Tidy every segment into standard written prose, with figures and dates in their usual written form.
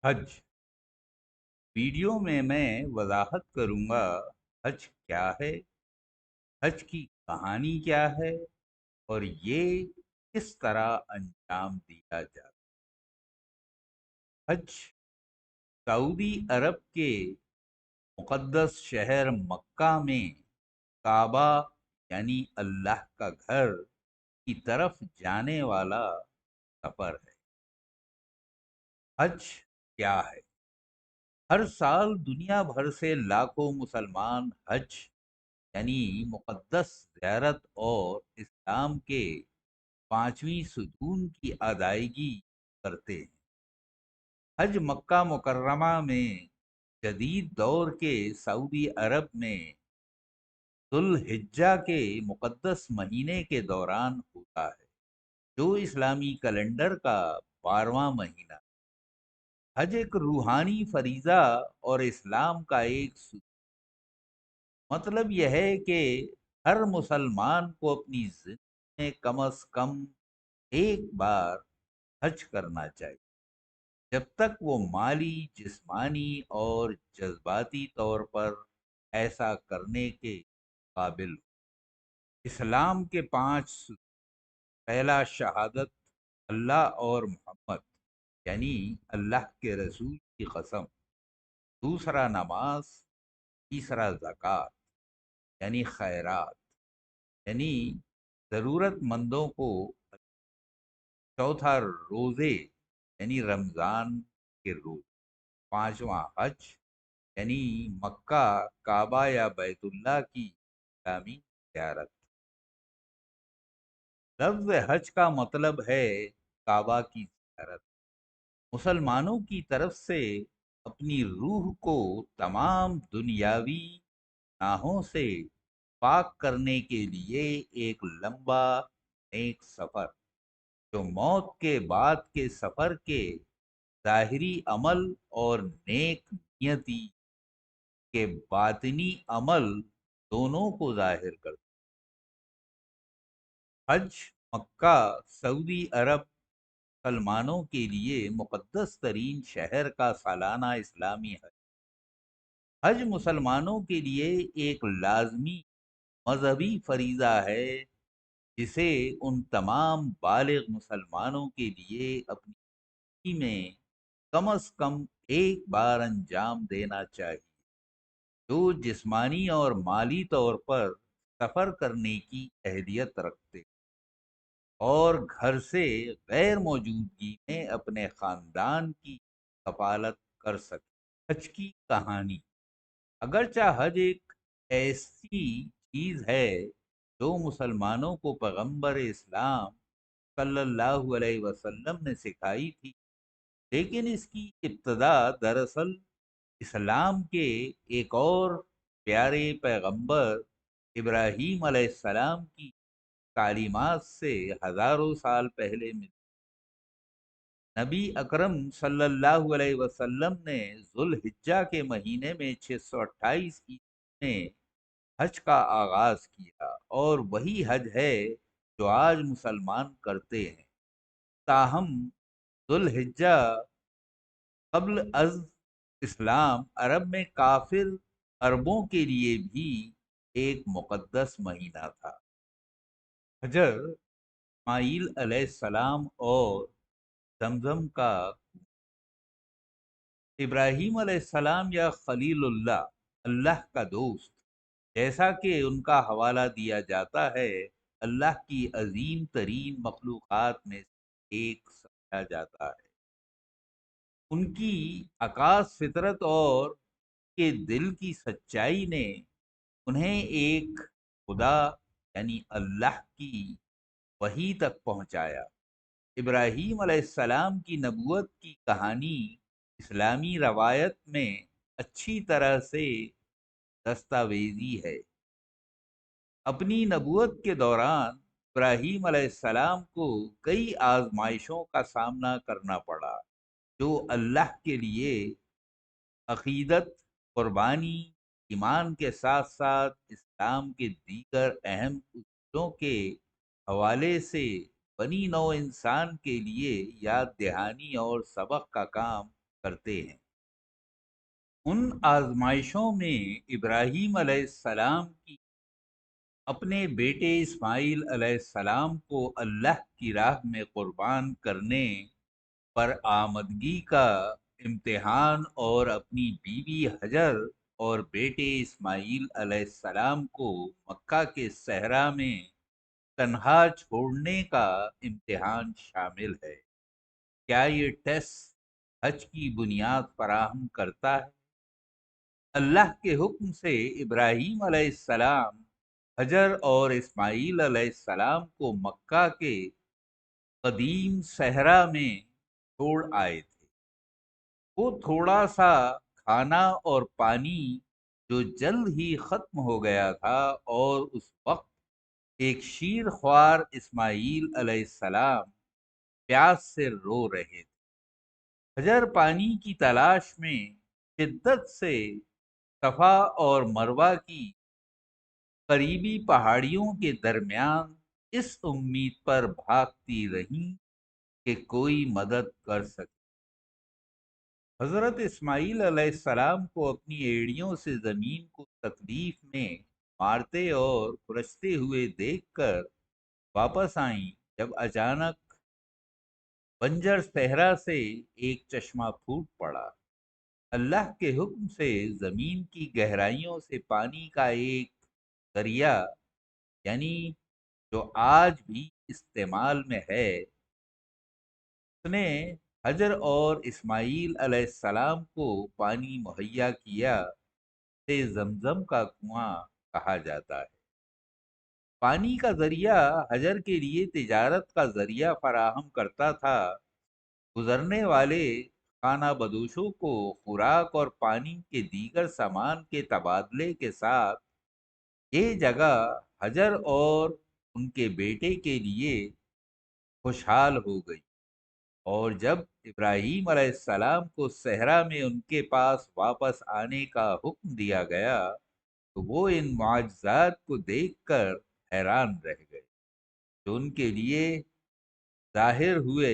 حج video میں میں وضاحت کروں گا حج کیا ہے، حج کی کہانی کیا ہے اور یہ کس طرح انجام دیا جاتا ہے۔ حج سعودی عرب کے مقدس شہر مکہ میں کعبہ یعنی اللہ کا گھر کی طرف جانے والا سفر ہے۔ حج کیا ہے؟ ہر سال دنیا بھر سے لاکھوں مسلمان حج یعنی مقدس زیارت اور اسلام کے پانچویں ستون کی ادائیگی کرتے ہیں۔ حج مکہ مکرمہ میں جدید دور کے سعودی عرب میں ذوالحجہ کے مقدس مہینے کے دوران ہوتا ہے، جو اسلامی کیلنڈر کا 12واں مہینہ۔ حج ایک روحانی فریضہ اور اسلام کا ایک مطلب یہ ہے کہ ہر مسلمان کو اپنی زندگی میں کم از کم ایک بار حج کرنا چاہیے، جب تک وہ مالی، جسمانی اور جذباتی طور پر ایسا کرنے کے قابل ہو۔ اسلام کے 5 پہلا شہادت اللہ اور محمد یعنی اللہ کے رسول کی قسم، دوسرا نماز، تیسرا زکوٰۃ یعنی خیرات یعنی ضرورت مندوں کو، چوتھا روزے یعنی رمضان کے روز، پانچواں حج یعنی مکہ، کعبہ یا بیت اللہ کی اسلامی زیارت۔ لفظ حج کا مطلب ہے کعبہ کی زیارت۔ مسلمانوں کی طرف سے اپنی روح کو تمام دنیاوی گناہوں سے پاک کرنے کے لیے ایک لمبا نیک سفر، جو موت کے بعد کے سفر کے ظاہری عمل اور نیک نیتی کے باطنی عمل دونوں کو ظاہر کرتا ہے۔ حج مکہ سعودی عرب مسلمانوں کے لیے مقدس ترین شہر کا سالانہ اسلامی حج۔ حج مسلمانوں کے لیے ایک لازمی مذہبی فریضہ ہے، جسے ان تمام بالغ مسلمانوں کے لیے اپنی زندگی میں کم از کم ایک بار انجام دینا چاہیے، جو جسمانی اور مالی طور پر سفر کرنے کی اہلیت رکھتے اور گھر سے غیر موجودگی میں اپنے خاندان کی کفالت کر سکے۔ حج کی کہانی، اگرچہ حج ایک ایسی چیز ہے جو مسلمانوں کو پیغمبر اسلام صلی اللہ علیہ وسلم نے سکھائی تھی، لیکن اس کی ابتدا دراصل اسلام کے ایک اور پیارے پیغمبر ابراہیم علیہ السلام کی تعلیمات سے ہزاروں سال پہلے ملی۔ نبی اکرم صلی اللہ علیہ وسلم نے ذوالحجہ کے مہینے میں 628 میں حج کا آغاز کیا، اور وہی حج ہے جو آج مسلمان کرتے ہیں۔ تاہم ذوالحجہ قبل از اسلام عرب میں کافر عربوں کے لیے بھی ایک مقدس مہینہ تھا۔ حجر اسماعیل علیہ السلام اور زمزم کا، ابراہیم علیہ السلام یا خلیل اللہ، اللہ کا دوست، جیسا کہ ان کا حوالہ دیا جاتا ہے، اللہ کی عظیم ترین مخلوقات میں سے ایک سمجھا جاتا ہے۔ ان کی عکاس فطرت اور کے دل کی سچائی نے انہیں ایک خدا یعنی اللہ کی وحی تک پہنچایا۔ ابراہیم علیہ السلام کی نبوت کی کہانی اسلامی روایت میں اچھی طرح سے دستاویزی ہے۔ اپنی نبوت کے دوران ابراہیم علیہ السلام کو کئی آزمائشوں کا سامنا کرنا پڑا، جو اللہ کے لیے عقیدت، قربانی، ایمان کے ساتھ ساتھ اسلام کے دیگر اہم اصولوں کے حوالے سے بنی نوع انسان کے لیے یاد دہانی اور سبق کا کام کرتے ہیں۔ ان آزمائشوں میں ابراہیم علیہ السلام کی اپنے بیٹے اسماعیل علیہ السلام کو اللہ کی راہ میں قربان کرنے پر آمدگی کا امتحان، اور اپنی بیوی حجر اور بیٹے اسماعیل علیہ السلام کو مکہ کے صحرا میں تنہا چھوڑنے کا امتحان شامل ہے۔ کیا یہ ٹیسٹ حج کی بنیاد فراہم کرتا ہے؟ اللہ کے حکم سے ابراہیم علیہ السلام حجر اور اسماعیل علیہ السلام کو مکہ کے قدیم صحرا میں چھوڑ آئے تھے۔ وہ تھوڑا سا کھانا اور پانی جو جلد ہی ختم ہو گیا تھا، اور اس وقت ایک شیر خوار اسماعیل علیہ السلام پیاس سے رو رہے تھے۔ حجر پانی کی تلاش میں شدت سے صفا اور مروہ کی قریبی پہاڑیوں کے درمیان اس امید پر بھاگتی رہیں کہ کوئی مدد کر سکے۔ حضرت اسماعیل علیہ السلام کو اپنی ایڑیوں سے زمین کو تکلیف میں مارتے اور کھرچتے ہوئے دیکھ کر واپس آئیں، جب اچانک بنجر صحرا سے ایک چشمہ پھوٹ پڑا۔ اللہ کے حکم سے زمین کی گہرائیوں سے پانی کا ایک دریا، یعنی جو آج بھی استعمال میں ہے، اس نے حجر اور اسماعیل علیہ السلام کو پانی مہیا کیا، سے زمزم کا کنواں کہا جاتا ہے۔ پانی کا ذریعہ حجر کے لیے تجارت کا ذریعہ فراہم کرتا تھا۔ گزرنے والے خانہ بدوشوں کو خوراک اور پانی کے دیگر سامان کے تبادلے کے ساتھ یہ جگہ حجر اور ان کے بیٹے کے لیے خوشحال ہو گئی، اور جب ابراہیم علیہ السلام کو صحرا میں ان کے پاس واپس آنے کا حکم دیا گیا تو وہ ان معجزات کو دیکھ کر حیران رہ گئے جو ان کے لیے ظاہر ہوئے،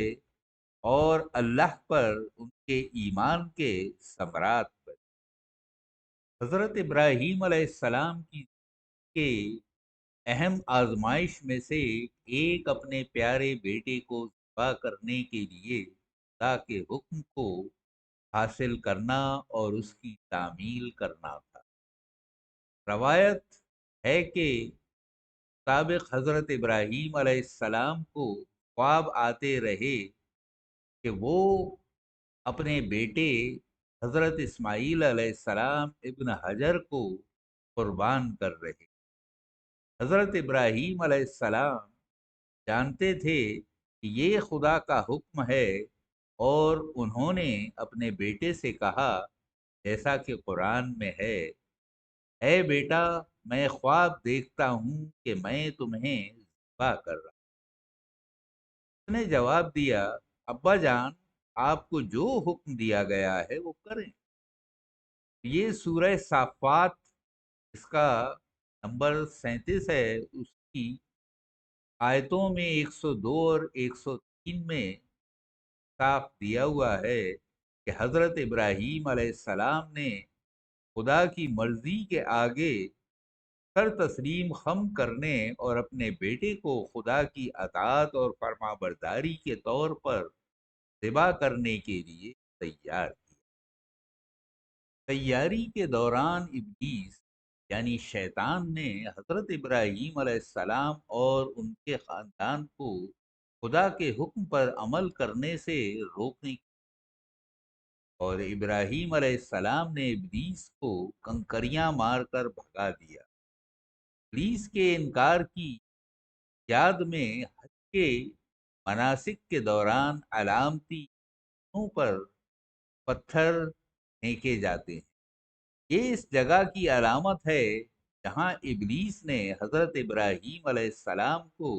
اور اللہ پر ان کے ایمان کے ثمرات پر۔ حضرت ابراہیم علیہ السلام کی کے اہم آزمائش میں سے ایک اپنے پیارے بیٹے کو ذبح کرنے کے لیے خدا کے حکم کو حاصل کرنا اور اس کی تعمیل کرنا تھا۔ روایت ہے کہ سابق حضرت ابراہیم علیہ السلام کو خواب آتے رہے کہ وہ اپنے بیٹے حضرت اسماعیل علیہ السلام ابن حجر کو قربان کر رہے۔ حضرت ابراہیم علیہ السلام جانتے تھے کہ یہ خدا کا حکم ہے، اور انہوں نے اپنے بیٹے سے کہا، جیسا کہ قرآن میں ہے، اے بیٹا، میں خواب دیکھتا ہوں کہ میں تمہیں ذبح کر رہا ہوں۔ اس نے جواب دیا، ابا جان، آپ کو جو حکم دیا گیا ہے وہ کریں۔ یہ سورہ صافات، اس کا نمبر 37 ہے، اس کی آیتوں میں 102 اور 103 میں صاف دیا ہوا ہے کہ حضرت ابراہیم علیہ السلام نے خدا کی مرضی کے آگے سر تسلیم خم کرنے اور اپنے بیٹے کو خدا کی اطاعت اور فرما برداری کے طور پر ذبح کرنے کے لیے تیار کیا۔ تیاری کے دوران ابلیس یعنی شیطان نے حضرت ابراہیم علیہ السلام اور ان کے خاندان کو خدا کے حکم پر عمل کرنے سے روکنے کی، اور ابراہیم علیہ السلام نے ابلیس کو کنکریاں مار کر بھگا دیا۔ ابلیس کے انکار کی یاد میں حج کے مناسک کے دوران علامتی پر پتھر پھینکے جاتے ہیں۔ یہ اس جگہ کی علامت ہے جہاں ابلیس نے حضرت ابراہیم علیہ السلام کو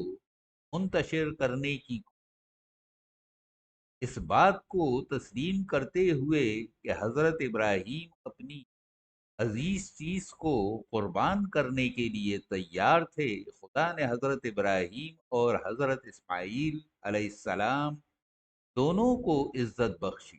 منتشر کرنے کی، اس بات کو تسلیم کرتے ہوئے کہ حضرت ابراہیم اپنی عزیز چیز کو قربان کرنے کے لیے تیار تھے، خدا نے حضرت ابراہیم اور حضرت اسماعیل علیہ السلام دونوں کو عزت بخشی۔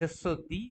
630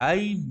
2.5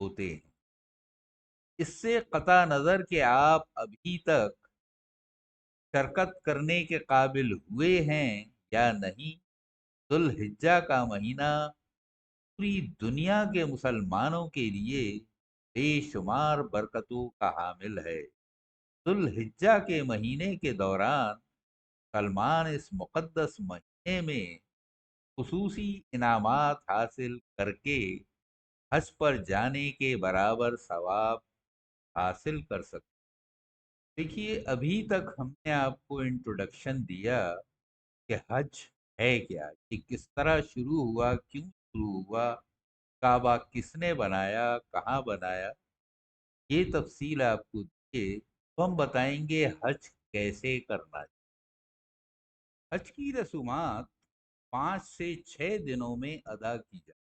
ہوتے ہیں۔ اس سے قطع نظر کہ آپ ابھی تک شرکت کرنے کے قابل ہوئے ہیں یا نہیں، ذو الحجہ کا مہینہ پوری دنیا کے مسلمانوں کے لیے بے شمار برکتوں کا حامل ہے۔ ذو الحجہ کے مہینے کے دوران سلمان اس مقدس مہینے میں خصوصی انعامات حاصل کر کے حج پر جانے کے برابر ثواب حاصل کر سکتے۔ دیکھیے، ابھی تک ہم نے آپ کو انٹروڈکشن دیا کہ حج ہے کیا، یہ کس طرح شروع ہوا، کیوں شروع ہوا، کعبہ کس نے بنایا، کہاں بنایا، یہ تفصیل آپ کو دیے تو ہم بتائیں گے حج کیسے کرنا ہے۔ حج کی رسومات 5 سے 6 دنوں میں ادا کی جائے،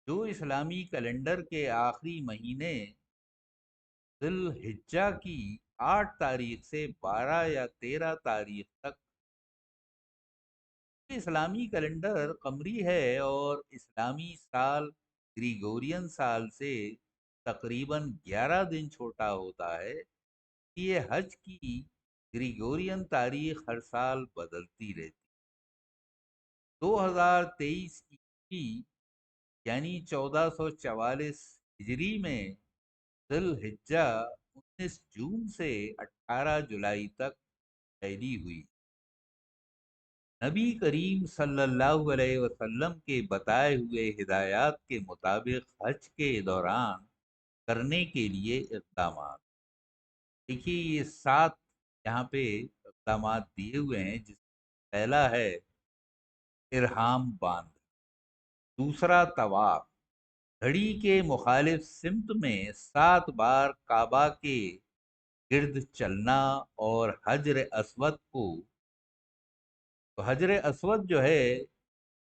جو اسلامی کیلنڈر کے آخری مہینے ذی الحجہ کی 8 تاریخ سے 12 یا 13 تاریخ تک۔ اسلامی کیلنڈر قمری ہے اور اسلامی سال گریگورین سال سے تقریباً 11 دن چھوٹا ہوتا ہے۔ یہ حج کی گریگورین تاریخ ہر سال بدلتی رہتی۔ 2023 کی یعنی 1444 ہجری میں ذی الحجہ 19 جون سے 18 جولائی تک پھیلی ہوئی۔ نبی کریم صلی اللہ علیہ وسلم کے بتائے ہوئے ہدایات کے مطابق حج کے دوران کرنے کے لیے اقدامات۔ دیکھیے، یہ 7 یہاں پہ اقدامات دیے ہوئے ہیں، جس میں پہلا ہے احرام باندھ، دوسرا طواف، گھڑی کے مخالف سمت میں 7 بار کعبہ کے گرد چلنا، اور حجر اسود کو، تو حجر اسود جو ہے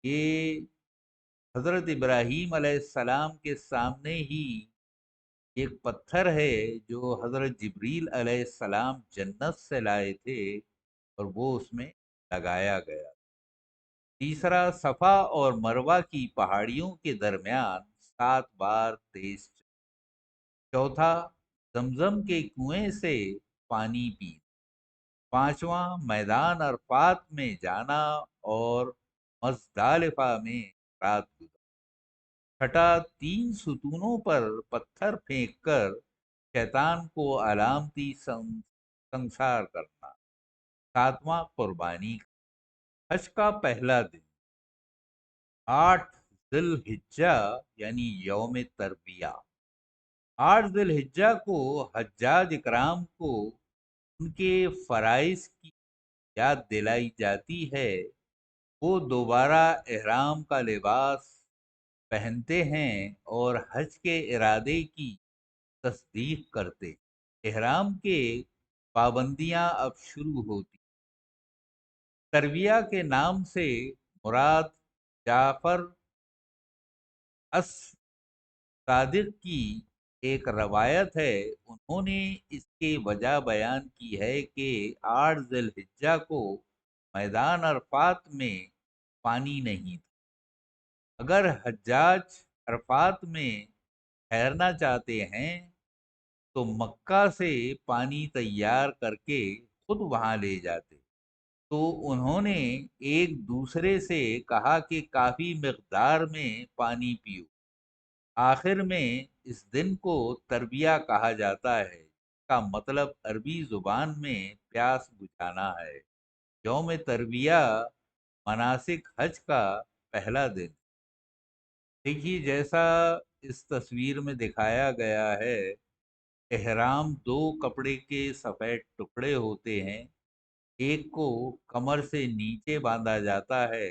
یہ حضرت ابراہیم علیہ السلام کے سامنے ہی ایک پتھر ہے جو حضرت جبریل علیہ السلام جنت سے لائے تھے، اور وہ اس میں لگایا گیا۔ تیسرا صفا اور مروہ کی پہاڑیوں کے درمیان 7 بار تیز چل۔ چوتھا زمزم کے کنویں سے پانی پینا۔ پانچواں میدان عرفات میں جانا اور مزدلفہ میں رات گزارنا۔ چھٹا 3 ستونوں پر پتھر پھینک کر شیطان کو علامتی سنسار کرنا۔ ساتواں قربانی۔ حج کا پہلا دن 8 ذی الحجہ یعنی یوم تربیہ۔ 8 ذی الحجہ کو حجاج اکرام کو ان کے فرائض کی یاد دلائی جاتی ہے۔ وہ دوبارہ احرام کا لباس پہنتے ہیں اور حج کے ارادے کی تصدیق کرتے۔ احرام کے پابندیاں اب شروع ہوتی۔ تربیہ کے نام سے مراد جعفر صادق کی ایک روایت ہے۔ انہوں نے اس کی وجہ بیان کی ہے کہ 8 ذی الحجہ کو میدان عرفات میں پانی نہیں تھا۔ اگر حجاج عرفات میں ٹھہرنا چاہتے ہیں تو مکہ سے پانی تیار کر کے خود وہاں لے جاتے۔ تو انہوں نے ایک دوسرے سے کہا کہ کافی مقدار میں پانی پیو۔ آخر میں اس دن کو تربیہ کہا جاتا ہے، اس کا مطلب عربی زبان میں پیاس بجھانا ہے۔ یوم تربیہ مناسک حج کا پہلا دن۔ دیکھیے، جیسا اس تصویر میں دکھایا گیا ہے، احرام 2 کپڑے کے سفید ٹکڑے ہوتے ہیں۔ ایک کو کمر سے نیچے باندھا جاتا ہے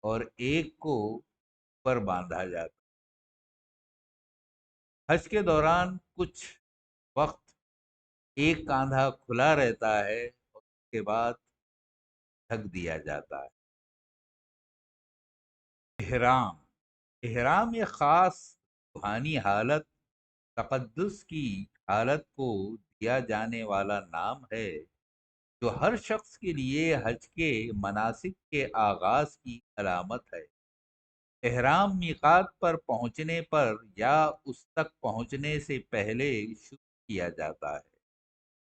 اور ایک کو اوپر باندھا جاتا ہے۔ حج کے دوران کچھ وقت ایک کاندھا کھلا رہتا ہے اور اس کے بعد ڈھک دیا جاتا ہے۔ احرام احرام ایک خاص روحانی حالت، تقدس کی حالت کو دیا جانے والا نام ہے، جو ہر شخص کے لیے حج کے مناسک کے آغاز کی علامت ہے۔ احرام میقات پر پہنچنے پر یا اس تک پہنچنے سے پہلے شروع کیا جاتا ہے۔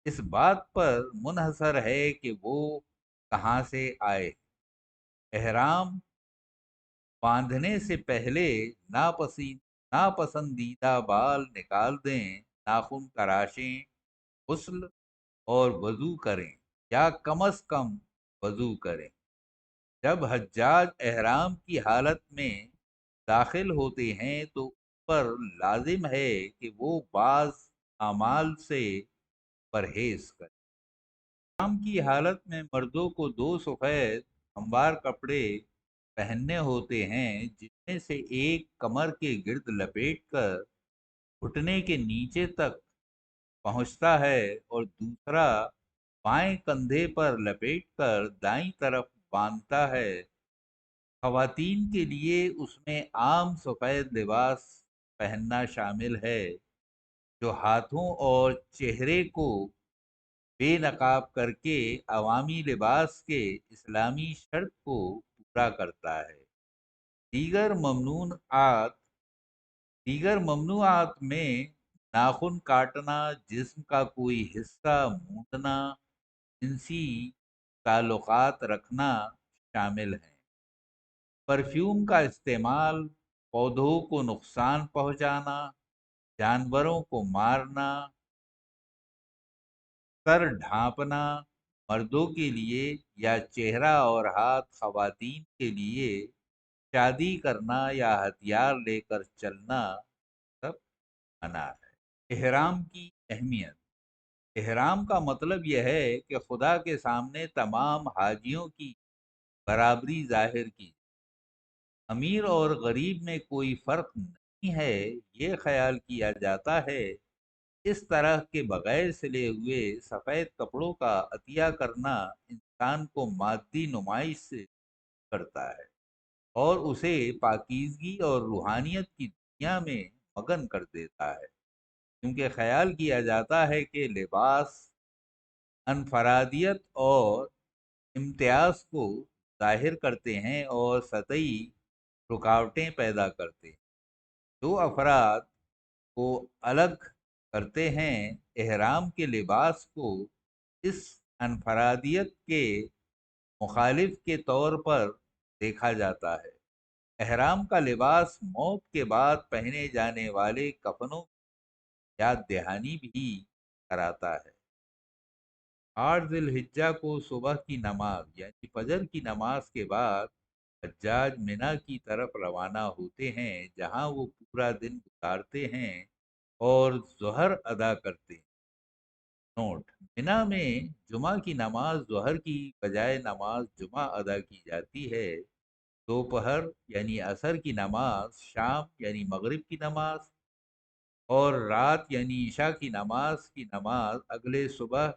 اس بات پر منحصر ہے کہ وہ کہاں سے آئے۔ احرام باندھنے سے پہلے ناپسندیدہ بال نکال دیں، ناخن تراشیں، غسل اور وضو کریں یا کم از کم وضو کریں۔ جب حجاج احرام کی حالت میں داخل ہوتے ہیں تو اس پر لازم ہے کہ وہ بعض اعمال سے پرہیز کریں۔ احرام کی حالت میں مردوں کو دو سفید ہموار کپڑے پہننے ہوتے ہیں، جن میں سے ایک کمر کے گرد لپیٹ کر گھٹنے کے نیچے تک پہنچتا ہے اور دوسرا بائیں کندھے پر لپیٹ کر دائیں طرف باندھتا ہے۔ خواتین کے لیے اس میں عام سفید لباس پہننا شامل ہے، جو ہاتھوں اور چہرے کو بے نقاب کر کے عوامی لباس کے اسلامی شرط کو پورا کرتا ہے۔ دیگر ممنوعات دیگر ممنوعات میں ناخن کاٹنا، جسم کا کوئی حصہ مونڈنا، جنسی تعلقات رکھنا شامل ہیں۔ پرفیوم کا استعمال، پودوں کو نقصان پہنچانا، جانوروں کو مارنا، سر ڈھانپنا مردوں کے لیے یا چہرہ اور ہاتھ خواتین کے لیے، شادی کرنا یا ہتھیار لے کر چلنا سب منع ہے۔ احرام کی اہمیت۔ احرام کا مطلب یہ ہے کہ خدا کے سامنے تمام حاجیوں کی برابری ظاہر کی۔ امیر اور غریب میں کوئی فرق نہیں ہے۔ یہ خیال کیا جاتا ہے اس طرح کے بغیر سلے ہوئے سفید کپڑوں کا عطیہ کرنا انسان کو مادی نمائش سے کرتا ہے اور اسے پاکیزگی اور روحانیت کی دنیا میں مگن کر دیتا ہے، کیونکہ خیال کیا جاتا ہے کہ لباس انفرادیت اور امتیاز کو ظاہر کرتے ہیں اور سطحی رکاوٹیں پیدا کرتے ہیں جو افراد کو الگ کرتے ہیں۔ احرام کے لباس کو اس انفرادیت کے مخالف کے طور پر دیکھا جاتا ہے۔ احرام کا لباس موت کے بعد پہنے جانے والے کفنوں کی یاد دہانی بھی کراتا ہے۔ 8 ذی الحجہ کو صبح کی نماز یعنی فجر کی نماز کے بعد حجاج منی کی طرف روانہ ہوتے ہیں، جہاں وہ پورا دن گزارتے ہیں اور ظہر ادا کرتے ہیں۔ نوٹ: منی میں جمعہ کی نماز ظہر کی بجائے نماز جمعہ ادا کی جاتی ہے۔ دوپہر یعنی عصر کی نماز، شام یعنی مغرب کی نماز اور رات یعنی عشاء کی نماز اگلے صبح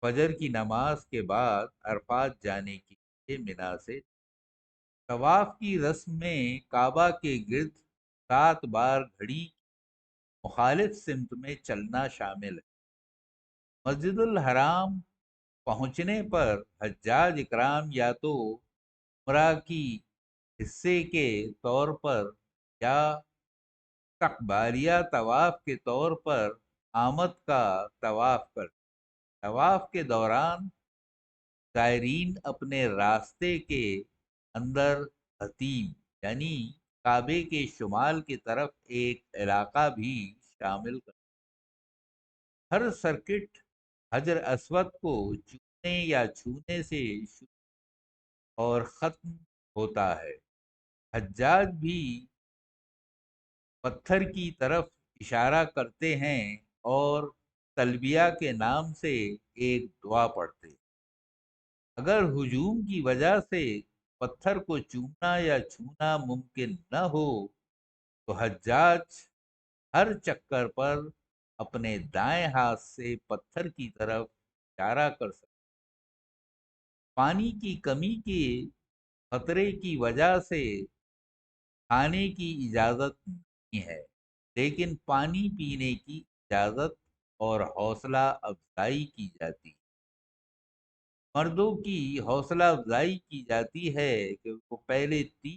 فجر کی نماز کے بعد عرفات جانے کے لیے منی سے۔ طواف کی رسم میں کعبہ کے گرد 7 بار گھڑی کی مخالف سمت میں چلنا شامل ہے۔ مسجد الحرام پہنچنے پر حجاج اکرام یا تو عمرہ کی حصے کے طور پر یا استقبالیہ طواف کے طور پر آمد کا طواف کرتے ہیں۔ طواف کے دوران زائرین اپنے راستے کے اندر حتیم یعنی کعبے کے شمال کی طرف ایک علاقہ بھی شامل کرتے ہیں۔ ہر سرکٹ حجر اسود کو چومنے یا چھونے سے شروع اور ختم ہوتا ہے۔ حجاج بھی پتھر کی طرف اشارہ کرتے ہیں اور تلبیہ کے نام سے ایک دعا پڑھتے ہیں۔ اگر ہجوم کی وجہ سے پتھر کو چومنا یا چھونا ممکن نہ ہو تو حجاج ہر چکر پر اپنے دائیں ہاتھ سے پتھر کی طرف اشارہ کر سکتے۔ پانی کی کمی کے خطرے کی وجہ سے کھانے کی اجازت نہیں ہے، لیکن پانی پینے کی اجازت اور حوصلہ افزائی کی جاتی ہے۔ مردوں کی حوصلہ افزائی کی جاتی ہے کہ وہ پہلے 30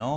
9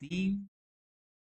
3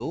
2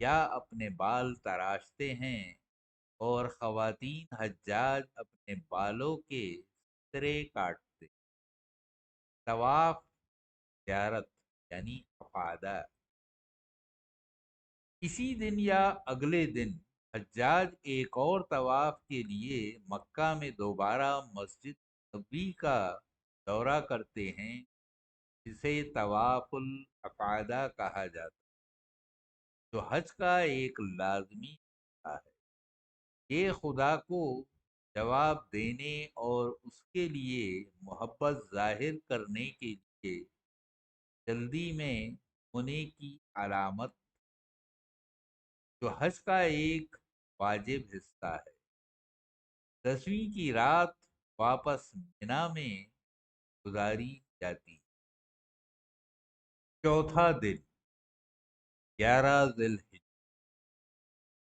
یا اپنے بال تراشتے ہیں، اور خواتین حجاج اپنے بالوں کے سرے کاٹتے۔ طواف زیارت یعنی افادہ، اسی دن یا اگلے دن حجاج ایک اور طواف کے لیے مکہ میں دوبارہ مسجد نبوی کا دورہ کرتے ہیں، جسے طواف الافادہ کہا جاتا ہے، جو حج کا ایک لازمی حصہ ہے۔ یہ خدا کو جواب دینے اور اس کے لیے محبت ظاہر کرنے کے لیے جلدی میں ہونے کی علامت، جو حج کا ایک واجب حصہ ہے۔ 10ویں کی رات واپس مینا میں گزاری جاتی ہے۔ چوتھا دن 11 ذی الحجہ،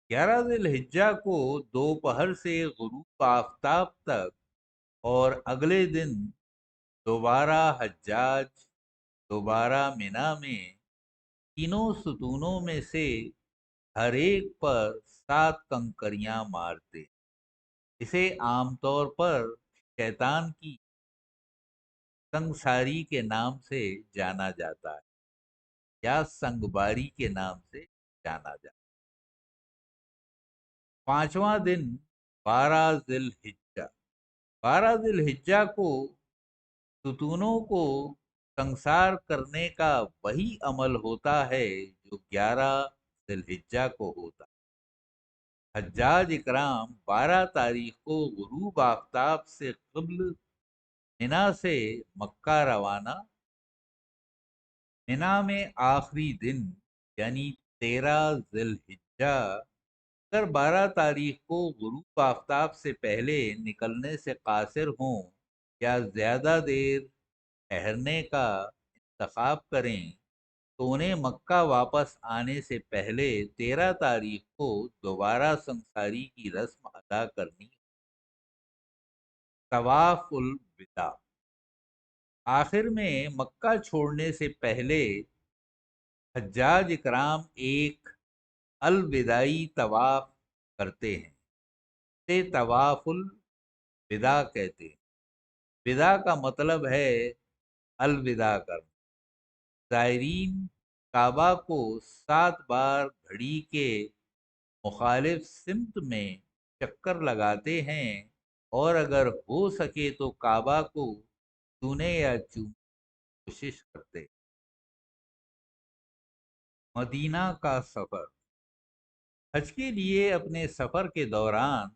11 ذی الحجہ کو دوپہر سے غروب آفتاب تک اور اگلے دن دوبارہ حجاج دوبارہ مینا میں تینوں ستونوں میں سے ہر ایک پر 7 کنکریاں مارتے۔ اسے عام طور پر شیطان کی سنگساری کے نام سے جانا جاتا ہے، یا سنگباری کے نام سے جانا جاتا ہے۔ پانچواں دن 12 ذی الحجہ، 12 ذی الحجہ کو ستونوں کو سنگسار کرنے کا وہی عمل ہوتا ہے جو 11 ذی الحجہ کو ہوتا ہے۔ حجاج اکرام 12 تاریخ کو غروب آفتاب سے قبل مینا سے مکہ روانہ، مینا میں آخری دن یعنی 13 ذی الحجہ، اگر 12 تاریخ کو غروب آفتاب سے پہلے نکلنے سے قاصر ہوں یا زیادہ دیر ٹھہرنے کا انتخاب کریں تو انہیں مکہ واپس آنے سے پہلے 13 تاریخ کو دوبارہ سنگساری کی رسم ادا کرنی۔ طواف الوداع، آخر میں مکہ چھوڑنے سے پہلے حجاج اکرام ایک الوداعی طواف کرتے ہیں، اسے طواف الوداع کہتے ہیں۔ وداع کا مطلب ہے الوداع کرنا۔ زائرین کعبہ کو 7 بار گھڑی کے مخالف سمت میں چکر لگاتے ہیں، اور اگر ہو سکے تو کعبہ کو چھونے یا چومنے کی کوشش کرتے۔ مدینہ کا سفر، حج کے لیے اپنے سفر کے دوران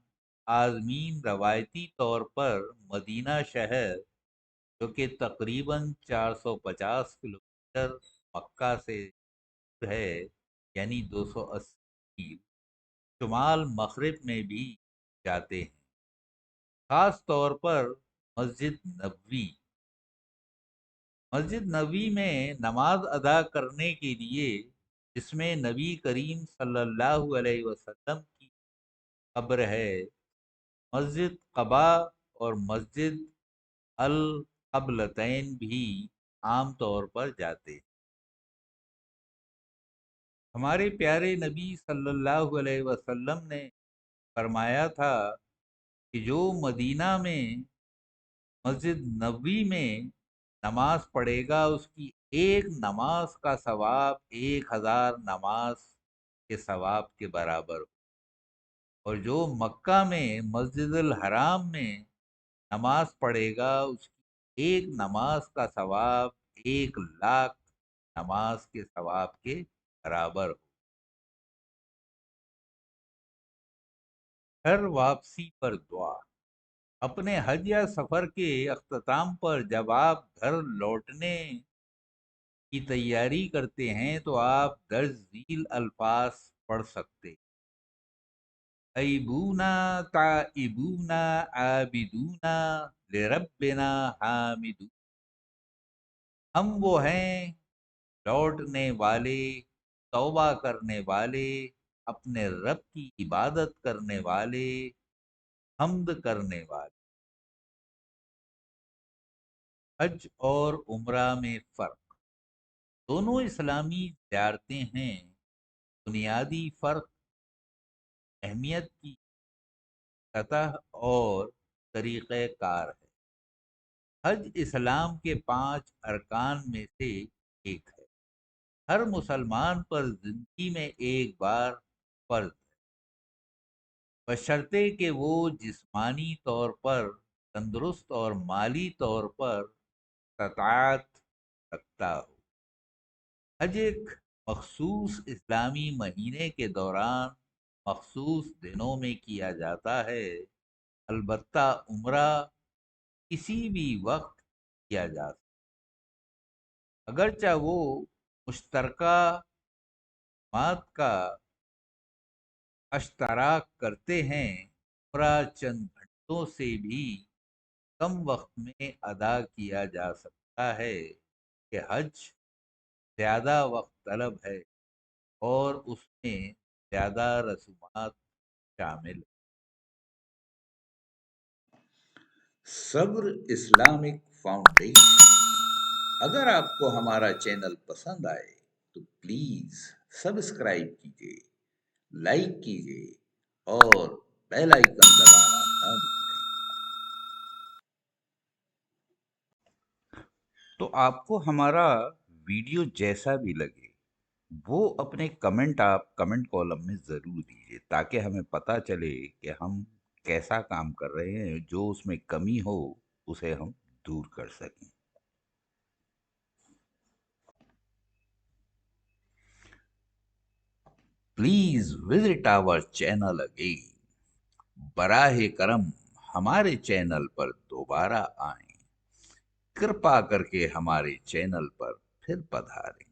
عازمین روایتی طور پر مدینہ شہر، جو کہ تقریباً 450 کلومیٹر مکہ سے ہے، یعنی 280 میل، شمال مغرب میں بھی جاتے ہیں۔ خاص طور پر مسجد نبوی، مسجد نبوی میں نماز ادا کرنے کے لیے، جس میں نبی کریم صلی اللہ علیہ وسلم کی قبر ہے، مسجد قباء اور مسجد القبلتین بھی عام طور پر جاتے ہیں۔ ہمارے پیارے نبی صلی اللہ علیہ وسلم نے فرمایا تھا کہ جو مدینہ میں مسجد نبوی میں نماز پڑھے گا، اس کی ایک نماز کا ثواب 1000 نماز کے ثواب کے برابر ہو، اور جو مکہ میں مسجد الحرام میں نماز پڑھے گا، اس کی ایک نماز کا ثواب 1,00,000 نماز کے ثواب کے برابر ہو۔ ہر واپسی پر دعا، اپنے حج یا سفر کے اختتام پر جب آپ گھر لوٹنے کی تیاری کرتے ہیں تو آپ درج ذیل الفاظ پڑھ سکتے: ایبونا تائبونا عابدونا لربنا حامدون، ہم وہ ہیں لوٹنے والے، توبہ کرنے والے، اپنے رب کی عبادت کرنے والے، حمد کرنے والے۔ حج اور عمرہ میں فرق، دونوں اسلامی زیارتیں ہیں، بنیادی فرق اہمیت کی سطح اور طریقہ کار ہے۔ حج اسلام کے 5 ارکان میں سے ایک ہے۔ ہر مسلمان پر زندگی میں ایک بار فرض ہے، بشرطے کہ وہ جسمانی طور پر تندرست اور مالی طور پر استطاعت رکھتا ہو۔ حج ایک مخصوص اسلامی مہینے کے دوران مخصوص دنوں میں کیا جاتا ہے، البتہ عمرہ کسی بھی وقت کیا جا سکتا، اگرچہ وہ مشترکہ مات کا اشتراک کرتے ہیں۔ عمرہ چند گھنٹوں سے بھی کم وقت میں ادا کیا جا سکتا ہے کہ حج زیادہ وقت طلب ہے اور اس میں زیادہ رسومات شامل ہیں۔ صبر اسلامک فاؤنڈیشن، اگر آپ کو ہمارا چینل پسند آئے تو پلیز سبسکرائب کیجیے، لائک کیجیے اور بیل آئیکن دبانا نہ بھولیں۔ تو آپ کو ہمارا ویڈیو جیسا بھی لگے وہ اپنے آپ کمنٹ کالم میں ضرور دیجیے، تاکہ ہمیں پتہ چلے کہ ہم کیسا کام کر رہے ہیں، جو اس میں کمی ہو اسے ہم دور کر سکیں۔ Please visit our channel again. براہ کرم ہمارے چینل پر دوبارہ آئیں، کرپا کر کے ہمارے چینل پر پھر پدھاریں۔